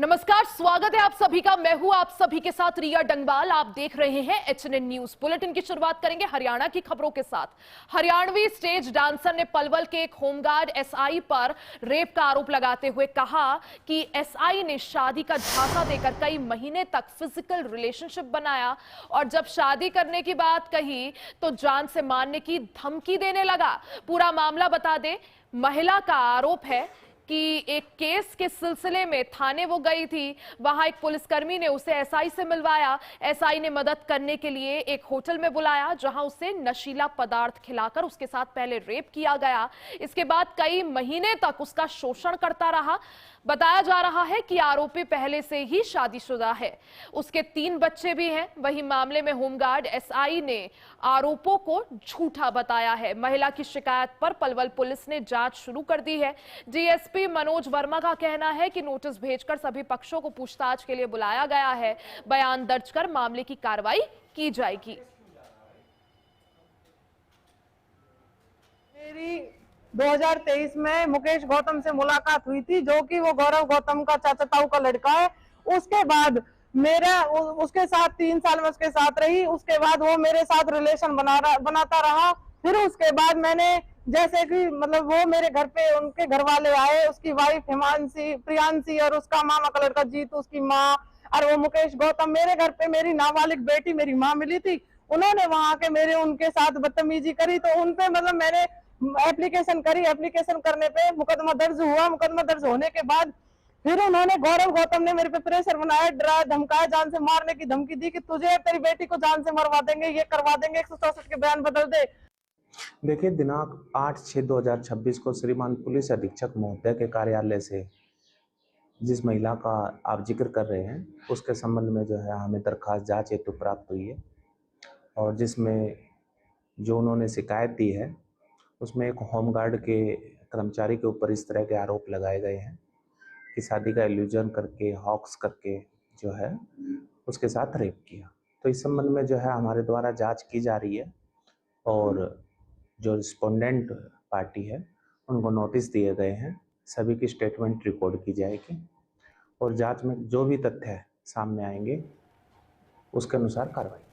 नमस्कार, स्वागत है आप सभी का। मैं हूं आप सभी के साथ रिया डंगवाल। आप देख रहे हैं एचएनएन न्यूज। बुलेटिन की शुरुआत करेंगे हरियाणा की खबरों के साथ। हरियाणवी स्टेज डांसर ने पलवल के एक होमगार्ड एसआई पर रेप का आरोप लगाते हुए कहा कि एसआई ने शादी का झांसा देकर कई महीने तक फिजिकल रिलेशनशिप बनाया और जब शादी करने की बात कही तो जान से मारने की धमकी देने लगा। पूरा मामला बता दे, महिला का आरोप है कि एक केस के सिलसिले में थाने वो गई थी, वहां एक पुलिसकर्मी ने उसे एसआई से मिलवाया। एसआई ने मदद करने के लिए एक होटल में बुलाया जहां उसे नशीला पदार्थ खिलाकर उसके साथ पहले रेप किया गया। इसके बाद कई महीने तक उसका शोषण करता रहा। बताया जा रहा है कि आरोपी पहले से ही शादीशुदा है, उसके 3 बच्चे भी हैं। वहीं मामले में होमगार्ड एसआई ने आरोपों को झूठा बताया है। महिला की शिकायत पर पलवल पुलिस ने जांच शुरू कर दी है। डीएसपी मनोज वर्मा का कहना है कि नोटिस भेजकर सभी पक्षों को पूछताछ के लिए बुलाया गया है। बयान दर्ज कर मामले की कार्रवाई की जाएगी। 2023 में मुकेश गौतम से मुलाकात हुई थी, जो कि वो गौरव गौतम का चाचा ताऊ का लड़का है। उसके बाद मेरा उसके साथ 3 साल में उसके साथ रही। उसके बाद वो मेरे साथ रिलेशन बनाता रहा। फिर उसके बाद मैंने जैसे कि मतलब वो मेरे घर पे उनके घर वाले आए, उसकी वाइफ हिमांशी प्रियांशी और उसका मामा का लड़का जीतू, उसकी माँ और वो मुकेश गौतम। मेरे घर पे मेरी नाबालिग बेटी मेरी माँ मिली थी। उन्होंने वहां के उनके साथ बदतमीजी करी, तो उनपे मतलब मैंने एप्लीकेशन करी। एप्लीकेशन करने पे मुकदमा दर्ज हुआ। मुकदमा दर्ज होने के बाद फिर उन्होंने गौरव गौतम ने मेरे पे प्रेशर बनाया, डराया धमकाया, जान से मारने की धमकी दी कि तुझे तेरी बेटी को जान से मरवा देंगे, ये करवा देंगे, 164 के बयान बदल दे। देखिए, दिनांक 8/6/2026 को श्रीमान पुलिस अधीक्षक महोदय के कार्यालय से जिस महिला का आप जिक्र कर रहे हैं उसके संबंध में जो है हमें दरखास्त जांच हेतु प्राप्त हुई है और जिसमें जो उन्होंने शिकायत दी है उसमें एक होमगार्ड के कर्मचारी के ऊपर इस तरह के आरोप लगाए गए हैं कि शादी का इल्यूजन करके हॉक्स करके जो है उसके साथ रेप किया। तो इस संबंध में जो है हमारे द्वारा जांच की जा रही है और जो रिस्पोंडेंट पार्टी है उनको नोटिस दिए गए हैं। सभी की स्टेटमेंट रिकॉर्ड की जाएगी और जांच में जो भी तथ्य सामने आएंगे उसके अनुसार कार्रवाई की जाएगी।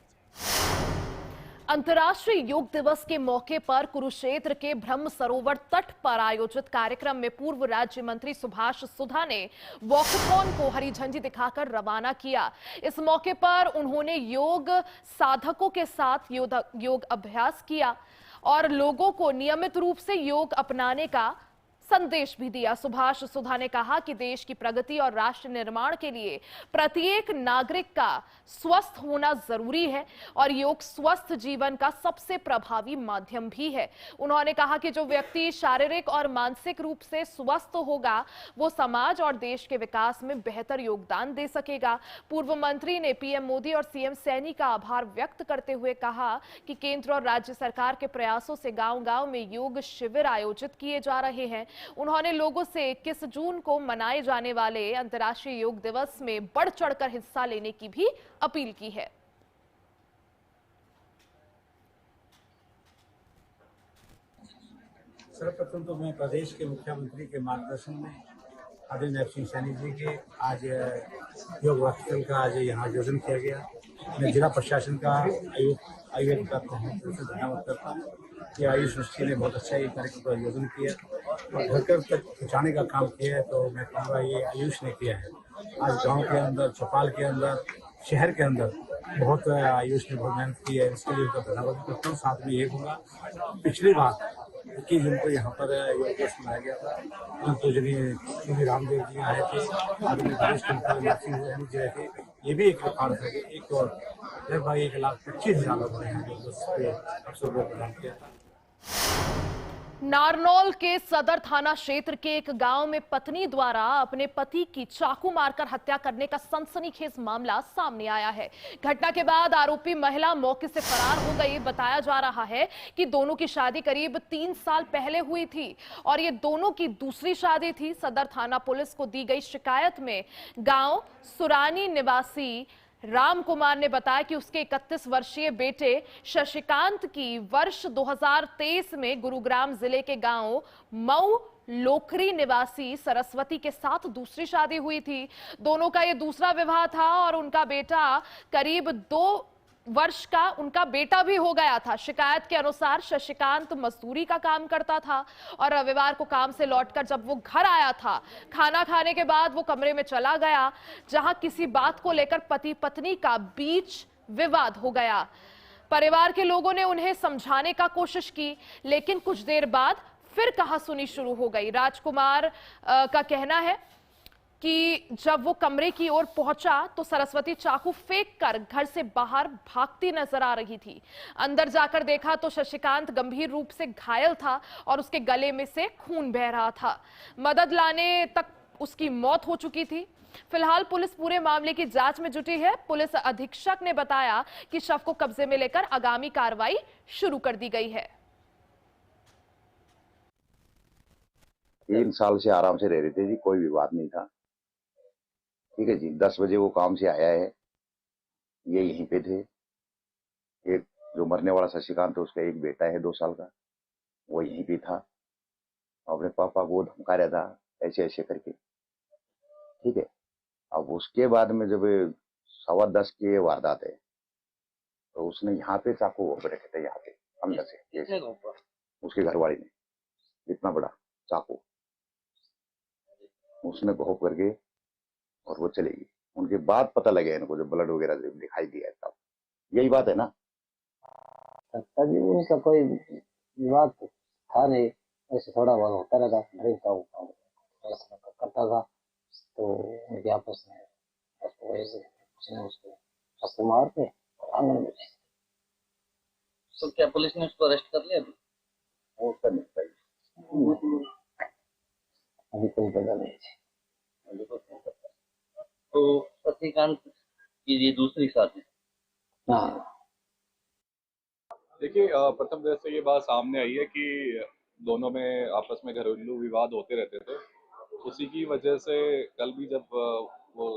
अंतर्राष्ट्रीय योग दिवस के मौके पर कुरुक्षेत्र के ब्रह्म सरोवर तट पर आयोजित कार्यक्रम में पूर्व राज्य मंत्री सुभाष सुधा ने वॉकथॉन को हरी झंडी दिखाकर रवाना किया। इस मौके पर उन्होंने योग साधकों के साथ योग अभ्यास किया और लोगों को नियमित रूप से योग अपनाने का संदेश भी दिया। सुभाष सुधा ने कहा कि देश की प्रगति और राष्ट्र निर्माण के लिए प्रत्येक नागरिक का स्वस्थ होना जरूरी है और योग स्वस्थ जीवन का सबसे प्रभावी माध्यम भी है। उन्होंने कहा कि जो व्यक्ति शारीरिक और मानसिक रूप से स्वस्थ होगा वो समाज और देश के विकास में बेहतर योगदान दे सकेगा। पूर्व मंत्री ने पीएम मोदी और सीएम सैनी का आभार व्यक्त करते हुए कहा कि केंद्र और राज्य सरकार के प्रयासों से गांव-गांव में योग शिविर आयोजित किए जा रहे हैं। उन्होंने लोगों से 21 जून को मनाए जाने वाले अंतर्राष्ट्रीय योग दिवस में बढ़ चढ़कर हिस्सा लेने की भी अपील की है। सर्वप्रथम तो मैं प्रदेश के मुख्यमंत्री के मार्गदर्शन में आदरणीय नैब सिंह सैनी जी के आज योग वर्कशॉप का आज यहाँ आयोजन किया गया। मैं जिला प्रशासन का आयोजन करता हूँ, धन्यवाद करता हूँ कि आयुष यूनिवर्सिटी ने बहुत अच्छा ये कार्यक्रम का आयोजन किया और घर घर तक पहुँचाने का काम किया है। तो मैं कहूँगा ये आयुष ने किया है। आज गांव के अंदर, चौपाल के अंदर, शहर के अंदर बहुत आयुष ने बहुत मेहनत की है। इसके लिए उनका धन्यवाद करता हूँ। साथ में ये कहूँगा, पिछली बार 21 जून को यहाँ पर योग दिवस मनाया गया था, तो श्री रामदेव जी आए थे, आदरणीय वरिष्ठ मुख्यमंत्री जी आए थे। ये भी एक रिकॉर्ड है कि 1,25,000 लोगों ने योग दिवस पे अवसर प्रदान किया था। नारनौल के सदर थाना क्षेत्र के एक गांव में पत्नी द्वारा अपने पति की चाकू मारकर हत्या करने का सनसनीखेज मामला सामने आया है। घटना के बाद आरोपी महिला मौके से फरार हो गई। बताया जा रहा है कि दोनों की शादी करीब 3 साल पहले हुई थी और ये दोनों की दूसरी शादी थी। सदर थाना पुलिस को दी गई शिकायत में गांव सुरानी निवासी राम कुमार ने बताया कि उसके 31 वर्षीय बेटे शशिकांत की वर्ष 2023 में गुरुग्राम जिले के गांव मऊ लोकरी निवासी सरस्वती के साथ दूसरी शादी हुई थी। दोनों का ये दूसरा विवाह था और उनका बेटा करीब 2 वर्ष का उनका बेटा भी हो गया था। शिकायत के अनुसार शशिकांत मजदूरी का काम करता था और रविवार को काम से लौटकर जब वो घर आया था, खाना खाने के बाद वो कमरे में चला गया जहां किसी बात को लेकर पति पत्नी का बीच विवाद हो गया। परिवार के लोगों ने उन्हें समझाने का कोशिश की, लेकिन कुछ देर बाद फिर कहासुनी शुरू हो गई। राजकुमार का कहना है कि जब वो कमरे की ओर पहुंचा तो सरस्वती चाकू फेंककर घर से बाहर भागती नजर आ रही थी। अंदर जाकर देखा तो शशिकांत गंभीर रूप से घायल था और उसके गले में से खून बह रहा था। मदद लाने तक उसकी मौत हो चुकी थी। फिलहाल पुलिस पूरे मामले की जांच में जुटी है। पुलिस अधीक्षक ने बताया कि शव को कब्जे में लेकर आगामी कार्रवाई शुरू कर दी गई है। 3 साल से आराम से रह रहे थे जी, कोई विवाद नहीं था। ठीक है जी, 10 बजे वो काम से आया है, ये यहीं पे थे। एक जो मरने वाला शशिकांत है उसका एक बेटा है 2 साल का, वो यहीं पे था। अपने पापा को धमका रहा था ऐसे ऐसे करके। ठीक है, अब उसके बाद में जब 10:15 की वारदात है तो उसने यहाँ पे चाकू रखे थे, यहाँ पे अंदर से उसके घरवाली ने इतना बड़ा चाकू उसने घोप करके और वो चलेगी। उनके बाद पता लगे इनको, जो ब्लड वगैरह दिखाई दिया है तब। यही बात है ना? तभी उनका कोई विवाद था नहीं, ऐसे थोड़ा बहुत होता रहता, ड्रिंक का करता था तो उनके आपस में उसको मार के आंगन में। तो क्या पुलिस ने उसको अरेस्ट कर लिया अभी? वो उसका निपटाई अभी कोई पता नहीं है। तो शशिकांत की ये दूसरी शादी? हाँ, देखिए, प्रथम दृष्टया से ये बात सामने आई है कि दोनों में आपस में घरेलू विवाद होते रहते थे। उसी की वजह से कल भी जब वो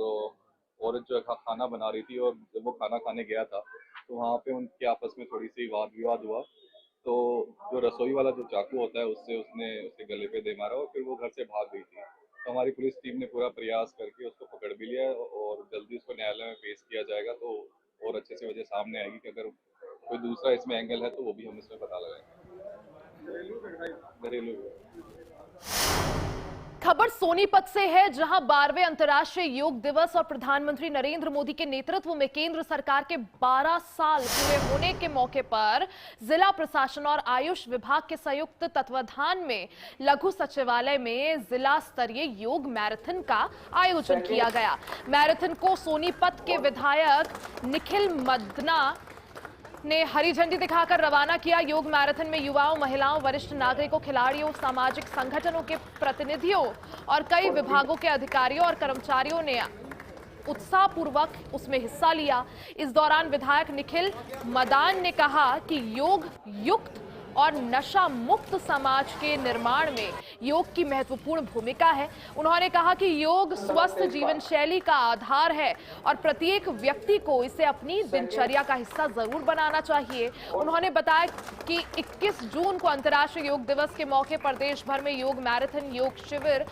औरत जो है खाना बना रही थी और जब वो खाना खाने गया था तो वहाँ पे उनके आपस में थोड़ी सी वाद विवाद हुआ। तो जो रसोई वाला जो चाकू होता है उससे उसने उसके गले पे दे मारा और फिर वो घर से भाग गई थी। तो हमारी पुलिस टीम ने पूरा प्रयास करके उसको पकड़ भी लिया और जल्दी उसको न्यायालय में पेश किया जाएगा। तो और अच्छे से वजह सामने आएगी कि अगर कोई दूसरा इसमें एंगल है तो वो भी हम इसमें पता लगाएंगे। घरेलू खबर सोनीपत से है, जहां 12वें अंतर्राष्ट्रीय योग दिवस और प्रधानमंत्री नरेंद्र मोदी के नेतृत्व में केंद्र सरकार के 12 साल पूरे होने के मौके पर जिला प्रशासन और आयुष विभाग के संयुक्त तत्वाधान में लघु सचिवालय में जिला स्तरीय योग मैराथन का आयोजन किया गया। मैराथन को सोनीपत के विधायक निखिल मदना ने हरी झंडी दिखाकर रवाना किया। योग मैराथन में युवाओं, महिलाओं, वरिष्ठ नागरिकों, खिलाड़ियों, सामाजिक संगठनों के प्रतिनिधियों और कई विभागों के अधिकारियों और कर्मचारियों ने उत्साहपूर्वक उसमें हिस्सा लिया। इस दौरान विधायक निखिल मदान ने कहा कि योग युक्त और नशा मुक्त समाज के निर्माण में योग की महत्वपूर्ण भूमिका है। उन्होंने कहा कि योग स्वस्थ जीवन शैली का आधार है और प्रत्येक व्यक्ति को इसे अपनी दिनचर्या का हिस्सा जरूर बनाना चाहिए। उन्होंने बताया कि 21 जून को अंतर्राष्ट्रीय योग दिवस के मौके पर देश भर में योग मैराथन, योग शिविर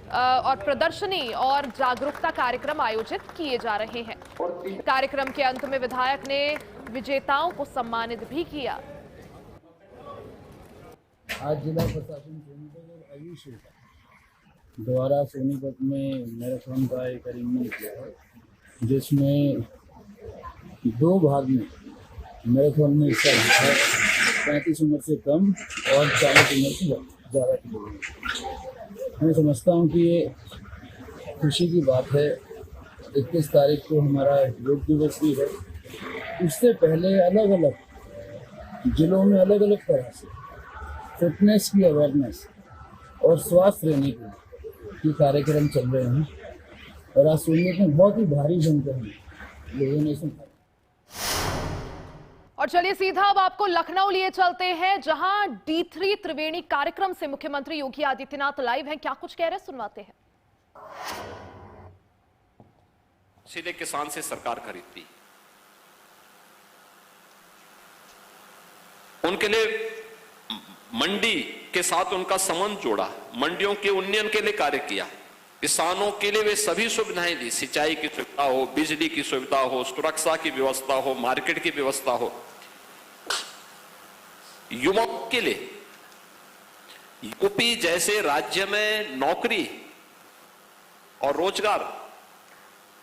और प्रदर्शनी और जागरूकता कार्यक्रम आयोजित किए जा रहे हैं। कार्यक्रम के अंत में विधायक ने विजेताओं को सम्मानित भी किया। आज जिला प्रशासन सोनीपत और आयुष द्वारा सोनीपत में मैराथन का एक अरेंजमेंट किया है, जिसमें 2 भाग में मैराथन में हिस्सा लिया है। 35 उम्र से कम और 40 उम्र से ज़्यादा के लोग। मैं समझता हूँ कि ये खुशी की बात है। 21 तारीख को हमारा योग दिवस भी है। उससे पहले अलग अलग जिलों में अलग अलग तरह से फिटनेस की अवेयरनेस और स्वस्थ रहने के कार्यक्रम चल रहे हैं और आज सोनीपत में बहुत ही भारी संख्या में लोगों ने इसमें। और चलिए सीधा अब आपको लखनऊ लिए चलते हैं, जहां D3 त्रिवेणी कार्यक्रम से मुख्यमंत्री योगी आदित्यनाथ लाइव हैं। क्या कुछ कह रहे सुनवाते हैं। सीधे किसान से सरकार खरीदती, उनके लिए मंडी के साथ उनका संबंध जोड़ा, मंडियों के उन्नयन के लिए कार्य किया, किसानों के लिए वे सभी सुविधाएं दी, सिंचाई की सुविधा हो, बिजली की सुविधा हो, सुरक्षा की व्यवस्था हो, मार्केट की व्यवस्था हो। युवाओं के लिए यूपी जैसे राज्य में नौकरी और रोजगार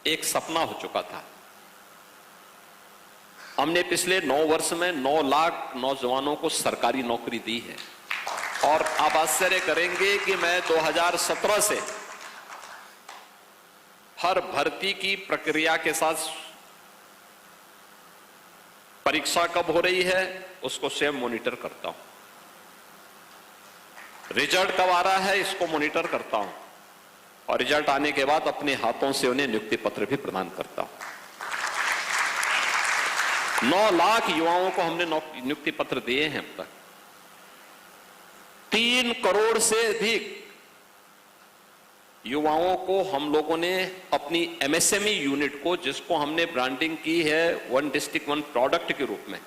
एक सपना हो चुका था। हमने पिछले 9 वर्ष में 9 लाख नौजवानों को सरकारी नौकरी दी है और आप आश्चर्य करेंगे कि मैं 2017 से हर भर्ती की प्रक्रिया के साथ परीक्षा कब हो रही है उसको स्वयं मॉनिटर करता हूं, रिजल्ट कब आ रहा है इसको मॉनिटर करता हूं और रिजल्ट आने के बाद अपने हाथों से उन्हें नियुक्ति पत्र भी प्रदान करता हूं। 9 लाख युवाओं को हमने नियुक्ति पत्र दिए हैं अब तक। 3 करोड़ से अधिक युवाओं को हम लोगों ने अपनी एमएसएमई यूनिट को, जिसको हमने ब्रांडिंग की है 1 डिस्ट्रिक्ट 1 प्रोडक्ट के रूप में,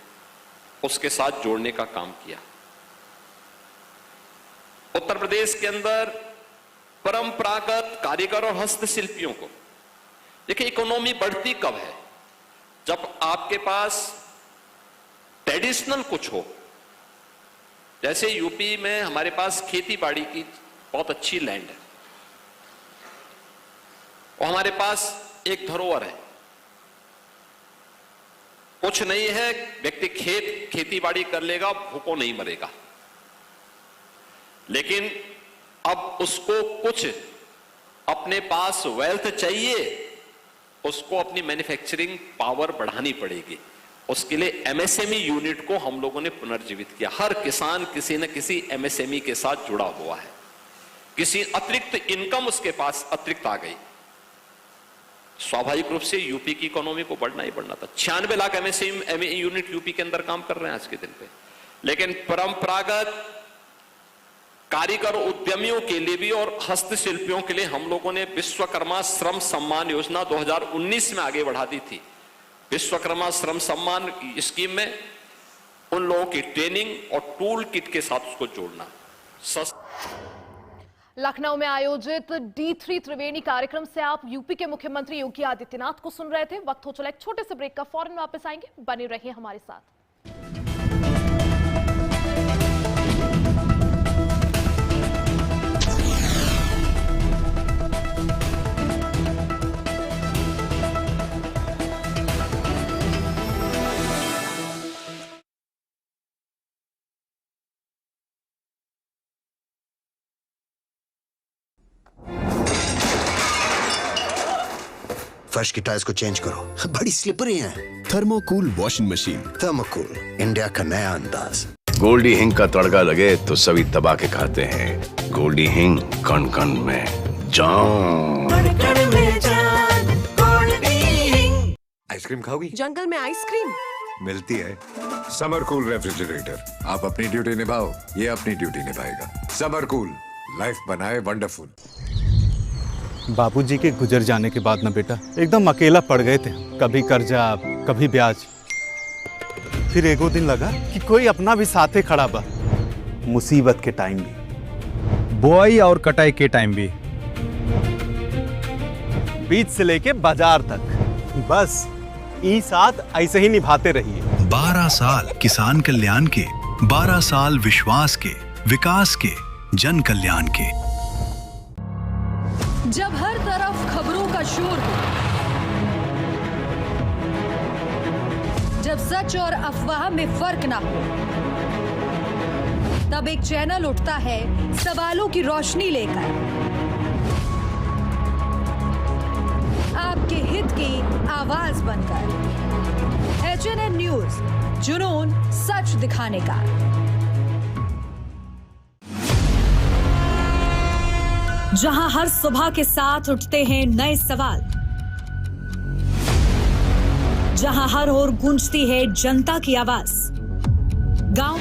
उसके साथ जोड़ने का काम किया। उत्तर प्रदेश के अंदर परंपरागत कारीगर और हस्तशिल्पियों को, देखिए इकोनॉमी बढ़ती कब है, जब आपके पास ट्रेडिशनल कुछ हो। जैसे यूपी में हमारे पास खेती बाड़ी की बहुत अच्छी लैंड है और हमारे पास एक धरोहर है, कुछ नहीं है, व्यक्ति खेती बाड़ी कर लेगा, भूखों नहीं मरेगा। लेकिन अब उसको कुछ अपने पास वेल्थ चाहिए, उसको अपनी मैन्युफैक्चरिंग पावर बढ़ानी पड़ेगी। उसके लिए एमएसएमई यूनिट को हम लोगों ने पुनर्जीवित किया। हर किसान किसी न किसी एमएसएमई के साथ जुड़ा हुआ है, किसी अतिरिक्त इनकम उसके पास अतिरिक्त आ गई। स्वाभाविक रूप से यूपी की इकोनॉमी को बढ़ना ही बढ़ना था। 96 लाख एमएसएमई यूनिट यूपी के अंदर काम कर रहे हैं आज के दिन पे। लेकिन परंपरागत कारीगर उद्यमियों के लिए भी और हस्तशिल्पियों के लिए हम लोगों ने विश्वकर्मा श्रम सम्मान योजना 2019 में आगे बढ़ा दी थी। विश्वकर्मा श्रम सम्मान स्कीम में उन लोगों की ट्रेनिंग और टूल किट के साथ उसको जोड़ना। लखनऊ में आयोजित D3 त्रिवेणी कार्यक्रम से आप यूपी के मुख्यमंत्री योगी आदित्यनाथ को सुन रहे थे। वक्त हो चला एक छोटे से ब्रेक का, फौरन वापस आएंगे, बने रहिए हमारे साथ। फर्श की टाइल्स को चेंज करो, बड़ी स्लिपरी हैं। थर्मोकूल वॉशिंग मशीन। थर्मोकूल, इंडिया का नया अंदाज। गोल्डी हिंग का तड़का लगे तो सभी दबा के खाते हैं। गोल्डी हिंग, कण कण में जान। आइसक्रीम खाओगी? जंगल में आइसक्रीम मिलती है। समर कूल रेफ्रिजरेटर, आप अपनी ड्यूटी निभाओ, ये अपनी ड्यूटी निभाएगा। समर कूल, लाइफ बनाए वंडरफुल। बाबूजी के गुजर जाने के बाद ना बेटा एकदम अकेला पड़ गए थे। कभी कर्जा, कभी ब्याज। फिर एगो दिन लगा कि कोई अपना भी साथे खड़ा बा। मुसीबत के टाइम भी, बुआई और कटाई के टाइम भी, बीज से लेके बाजार तक, बस ई साथ ऐसे ही निभाते रहिए। 12 साल किसान कल्याण के, 12 साल विश्वास के, विकास के, जन कल्याण के। जब हर तरफ खबरों का शोर हो, जब सच और अफवाह में फर्क ना हो, तब एक चैनल उठता है सवालों की रोशनी लेकर, आपके हित की आवाज बनकर। HNN न्यूज, जुनून सच दिखाने का। जहां हर सुबह के साथ उठते हैं नए सवाल, जहां हर ओर गूंजती है जनता की आवाज। गांव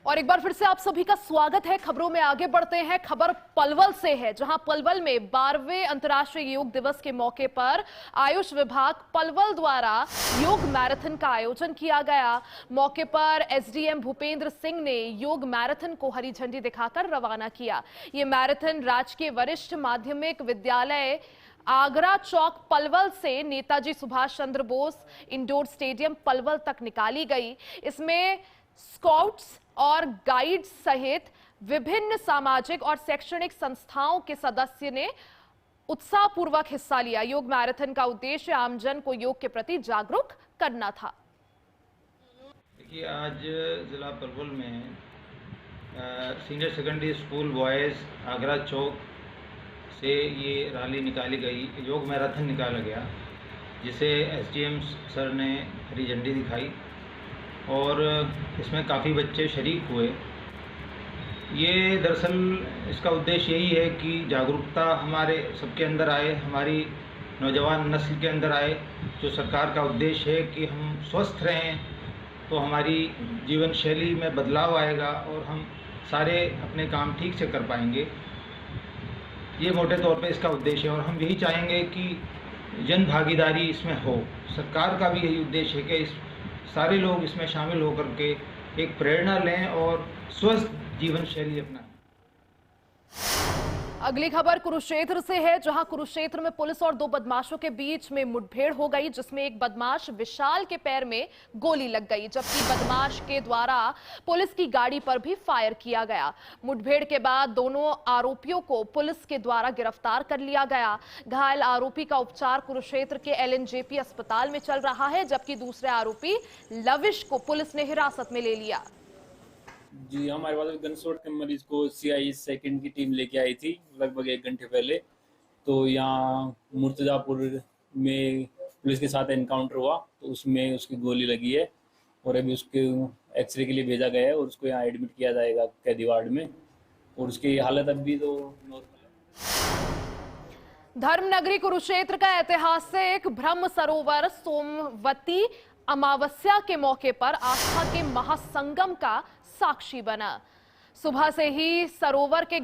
और और एक बार फिर से आप सभी का स्वागत है। खबरों में आगे बढ़ते हैं। खबर पलवल से है, जहां पलवल में 12वें अंतर्राष्ट्रीय योग दिवस के मौके पर आयुष विभाग पलवल द्वारा योग मैराथन का आयोजन किया गया। मौके पर एसडीएम भूपेंद्र सिंह ने योग मैराथन को हरी झंडी दिखाकर रवाना किया। ये मैराथन राजकीय वरिष्ठ माध्यमिक विद्यालय आगरा चौक पलवल से नेताजी सुभाष चंद्र बोस इंडोर स्टेडियम पलवल तक निकाली गई। इसमें स्काउट्स और गाइड्स सहित विभिन्न सामाजिक और शैक्षणिक संस्थाओं के सदस्य ने उत्साहपूर्वक हिस्सा लिया। योग मैराथन का उद्देश्य आमजन को योग के प्रति जागरूक करना था। देखिए, आज जिला पलवल में senior secondary school boys Agra Chowk से ये रैली निकाली गई, योग मैराथन निकाला गया, जिसे एसडीएम सर ने हरी झंडी दिखाई और इसमें काफ़ी बच्चे शरीक हुए। ये दरअसल इसका उद्देश्य यही है कि जागरूकता हमारे सबके अंदर आए, हमारी नौजवान नस्ल के अंदर आए। जो सरकार का उद्देश्य है कि हम स्वस्थ रहें, तो हमारी जीवन शैली में बदलाव आएगा और हम सारे अपने काम ठीक से कर पाएंगे। ये मोटे तौर पे इसका उद्देश्य है और हम यही चाहेंगे कि जन भागीदारी इसमें हो। सरकार का भी यही उद्देश्य है कि सारे लोग इसमें शामिल होकर के एक प्रेरणा लें और स्वस्थ जीवन शैली अपनाएं। अगली खबर कुरुक्षेत्र से है, जहां कुरुक्षेत्र में पुलिस और 2 बदमाशों के बीच में मुठभेड़ हो गई, जिसमें एक बदमाश विशाल के पैर में गोली लग गई, जबकि बदमाश के द्वारा पुलिस की गाड़ी पर भी फायर किया गया। मुठभेड़ के बाद दोनों आरोपियों को पुलिस के द्वारा गिरफ्तार कर लिया गया। घायल आरोपी का उपचार कुरुक्षेत्र के एलएनजेपी अस्पताल में चल रहा है, जबकि दूसरे आरोपी लविश को पुलिस ने हिरासत में ले लिया। जी, हमारे पास गनशॉट के मरीज को सीआई सेकंड की टीम लेके आई थी लगभग 1 घंटे पहले। तो यहाँ मुर्तजापुर में पुलिस के साथ एनकाउंटर हुआ, तो उसमें उसकी गोली लगी है और अभी उसके एक्सरे के लिए भेजा गया है और उसको यहाँ एडमिट किया जाएगा कैदी वार्ड में, और उसकी हालत अभी तो नॉर्मल है। धर्मनगरी कुरुक्षेत्र का ऐतिहासिक ब्रह्म सरोवर सोमवती अमावस्या के मौके पर आस्था के महासंगम का साक्षी बना। सुबह से ही सरोवर के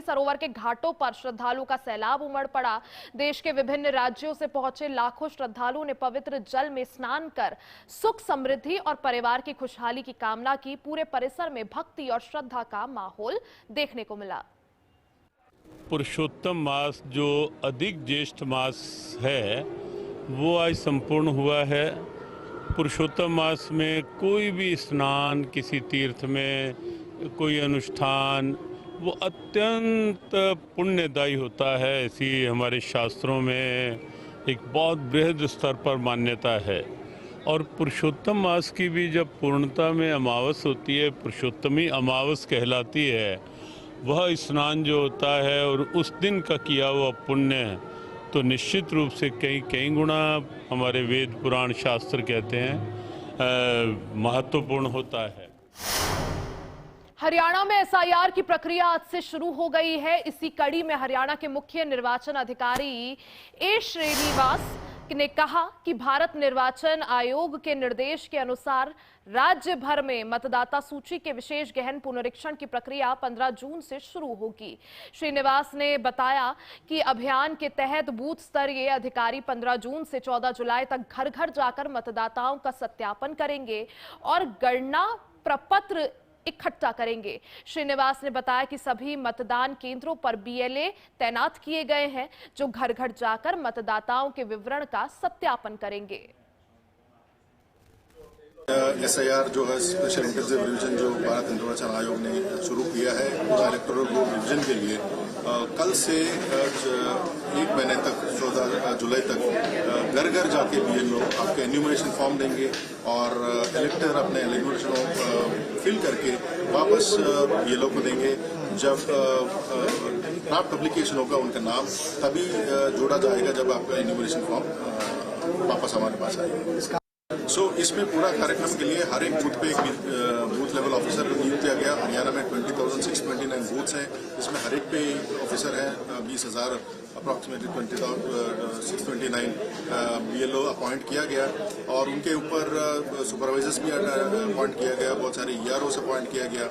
सरोवर के घाटों पर श्रद्धालुओं का सैलाब उमड़ पड़ा। देश के विभिन्न राज्यों से पहुंचे लाखों श्रद्धालुओं ने पवित्र जल में स्नान कर सुख समृद्धि और परिवार की खुशहाली की कामना की। पूरे परिसर में भक्ति और श्रद्धा का माहौल देखने को मिला। पुरुषोत्तम मास जो अधिक ज्येष्ठ मास है वो आज संपूर्ण हुआ है। पुरुषोत्तम मास में कोई भी स्नान, किसी तीर्थ में कोई अनुष्ठान, वो अत्यंत पुण्यदायी होता है। ऐसी हमारे शास्त्रों में एक बहुत बृहद स्तर पर मान्यता है। और पुरुषोत्तम मास की भी जब पूर्णता में अमावस होती है, पुरुषोत्तमी अमावस कहलाती है, वह स्नान जो होता है और उस दिन का किया हुआ पुण्य तो निश्चित रूप से कई गुना हमारे वेद पुराण शास्त्र कहते हैं महत्वपूर्ण होता है। हरियाणा में एसआईआर की प्रक्रिया आज से शुरू हो गई है। इसी कड़ी में हरियाणा के मुख्य निर्वाचन अधिकारी ए श्रीनिवास ने कहा कि भारत निर्वाचन आयोग के निर्देश के अनुसार राज्य भर में मतदाता सूची के विशेष गहन पुनरीक्षण की प्रक्रिया 15 जून से शुरू होगी। श्रीनिवास ने बताया कि अभियान के तहत बूथ स्तरीय अधिकारी 15 जून से 14 जुलाई तक घर घर जाकर मतदाताओं का सत्यापन करेंगे और गणना प्रपत्र इकट्ठा करेंगे। श्रीनिवास ने बताया कि सभी मतदान केंद्रों पर बीएलए तैनात किए गए हैं, जो घर घर जाकर मतदाताओं के विवरण का सत्यापन करेंगे। एसआईआर जो है स्पेशल इंटेंसिव रिवीजन जो भारत निर्वाचन आयोग ने शुरू किया है इलेक्टोरल रोल रिवीजन के लिए कल से 1 महीने तक 14 जुलाई तक घर घर जाके बीएलओ आपके एन्यूमरेशन फॉर्म देंगे और इलेक्टर अपने एन्यूमरेशन फिल करके वापस बीएलओ को देंगे। जब ड्राफ्ट एप्लीकेशन होगा उनका नाम तभी जोड़ा जाएगा जब आपका एन्यूमरेशन फॉर्म वापस हमारे पास आएगा। इसमें पूरा कार्यक्रम के लिए हर एक बूथ पे एक बूथ बूथ लेवल ऑफिसर नियुक्त किया गया। हरियाणा में 20,629 बूथ्स हैं, इसमें हर एक पे ऑफिसर है। 20,000 अप्रॉक्सीमेटली 20,629 BLO अपॉइंट किया गया और उनके ऊपर सुपरवाइजर्स भी अपॉइंट किया गया, बहुत सारे EROs अपॉइंट किया गया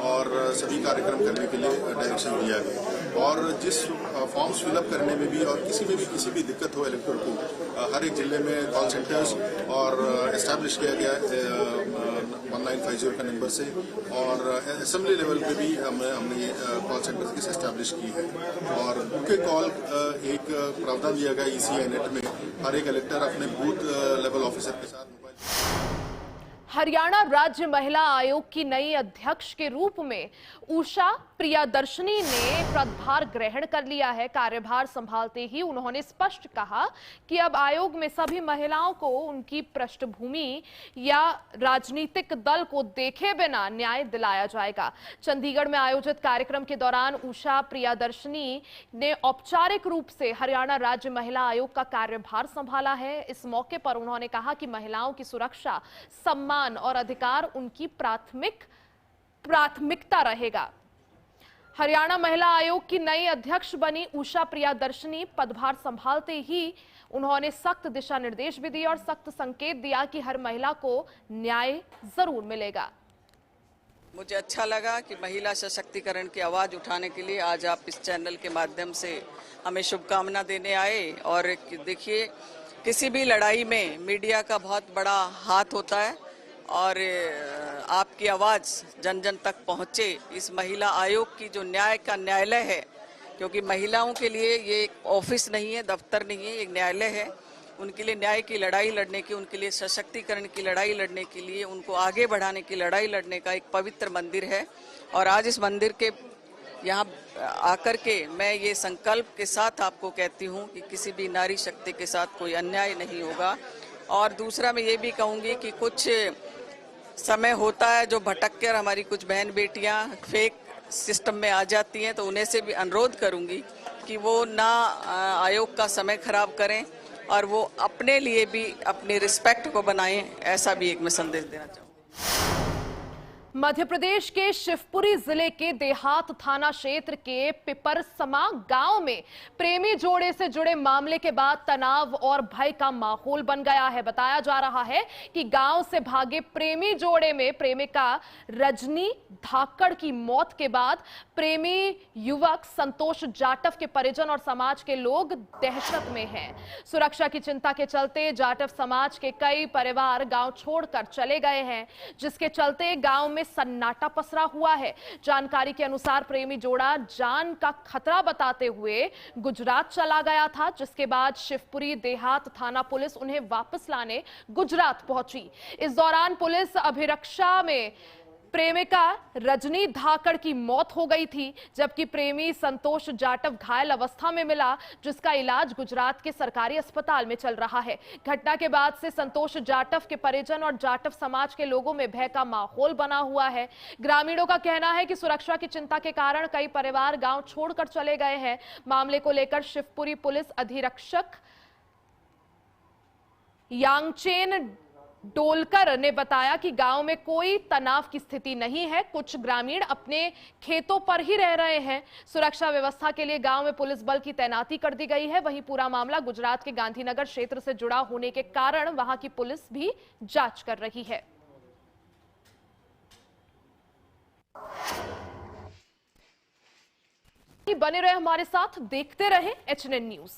और सभी कार्यक्रम करने के लिए डायरेक्शन दिया गया। और जिस फॉर्म्स फिलअप करने में भी और किसी भी दिक्कत हो इलेक्टर को, हर एक जिले में कॉल सेंटर्स और एस्टैब्लिश किया गया 1950 का नंबर से, और असेंबली लेवल पे भी हमने कॉल सेंटर्स की एस्टैब्लिश की है। और बुके कॉल एक प्रावधान दिया गया ECI नेट में, हर एक कलेक्टर अपने बूथ लेवल ऑफिसर के साथ हरियाणा राज्य महिला आयोग की नई अध्यक्ष के रूप में उषा प्रियदर्शनी ने पदभार ग्रहण कर लिया है। कार्यभार संभालते ही उन्होंने स्पष्ट कहा कि अब आयोग में सभी महिलाओं को उनकी पृष्ठभूमि या राजनीतिक दल को देखे बिना न्याय दिलाया जाएगा। चंडीगढ़ में आयोजित कार्यक्रम के दौरान उषा प्रियदर्शनी ने औपचारिक रूप से हरियाणा राज्य महिला आयोग का कार्यभार संभाला है। इस मौके पर उन्होंने कहा कि महिलाओं की सुरक्षा, सम्मान और अधिकार उनकी प्राथमिकता रहेगा। हरियाणा महिला आयोग की नई अध्यक्ष बनी उषा प्रियदर्शनी पदभार संभालते ही उन्होंने सख्त दिशा निर्देश भी दिए और सख्त संकेत दिया कि हर महिला को न्याय जरूर मिलेगा। मुझे अच्छा लगा कि महिला सशक्तिकरण की आवाज उठाने के लिए आज आप इस चैनल के माध्यम से हमें शुभकामना देने आए। और देखिए, किसी भी लड़ाई में मीडिया का बहुत बड़ा हाथ होता है और आपकी आवाज जन जन तक पहुंचे। इस महिला आयोग की जो न्याय का न्यायालय है, क्योंकि महिलाओं के लिए ये एक ऑफिस नहीं है, दफ्तर नहीं है, एक न्यायालय है। उनके लिए न्याय की लड़ाई लड़ने की, उनके लिए सशक्तिकरण की लड़ाई लड़ने के लिए, उनको आगे बढ़ाने की लड़ाई लड़ने का एक पवित्र मंदिर है। और आज इस मंदिर के यहाँ आकर के मैं ये संकल्प के साथ आपको कहती हूँ कि किसी भी नारी शक्ति के साथ कोई अन्याय नहीं होगा। और दूसरा मैं ये भी कहूँगी कि कुछ समय होता है जो भटक कर हमारी कुछ बहन बेटियां फेक सिस्टम में आ जाती हैं, तो उन्हें से भी अनुरोध करूंगी कि वो ना आयोग का समय खराब करें और वो अपने लिए भी अपनी रिस्पेक्ट को बनाएं। ऐसा भी एक मैं संदेश देना चाहूँगी। मध्य प्रदेश के शिवपुरी जिले के देहात थाना क्षेत्र के पिपरसमा गांव में प्रेमी जोड़े से जुड़े मामले के बाद तनाव और भय का माहौल बन गया है। बताया जा रहा है कि गांव से भागे प्रेमी जोड़े में प्रेमिका रजनी धाकड़ की मौत के बाद प्रेमी युवक संतोष जाटव के परिजन और समाज के लोग दहशत में हैं। सुरक्षा की चिंता के चलते जाटव समाज के कई परिवार गांव छोड़कर चले गए हैं, जिसके चलते गांव में सन्नाटा पसरा हुआ है। जानकारी के अनुसार प्रेमी जोड़ा जान का खतरा बताते हुए गुजरात चला गया था, जिसके बाद शिवपुरी देहात थाना पुलिस उन्हें वापस लाने गुजरात पहुंची। इस दौरान पुलिस अभिरक्षा में प्रेमिका रजनी धाकड़ की मौत हो गई थी, जबकि प्रेमी संतोष जाटव घायल अवस्था में मिला, जिसका इलाज गुजरात के सरकारी अस्पताल में चल रहा है। घटना के बाद से संतोष जाटव के परिजन और जाटव समाज के लोगों में भय का माहौल बना हुआ है। ग्रामीणों का कहना है कि सुरक्षा की चिंता के कारण कई परिवार गांव छोड़कर चले गए हैं। मामले को लेकर शिवपुरी पुलिस अधीक्षक यांगचेन डोलकर ने बताया कि गांव में कोई तनाव की स्थिति नहीं है। कुछ ग्रामीण अपने खेतों पर ही रह रहे हैं। सुरक्षा व्यवस्था के लिए गांव में पुलिस बल की तैनाती कर दी गई है। वहीं पूरा मामला गुजरात के गांधीनगर क्षेत्र से जुड़ा होने के कारण वहां की पुलिस भी जांच कर रही है। बने रहे हमारे साथ, देखते रहे HNN न्यूज।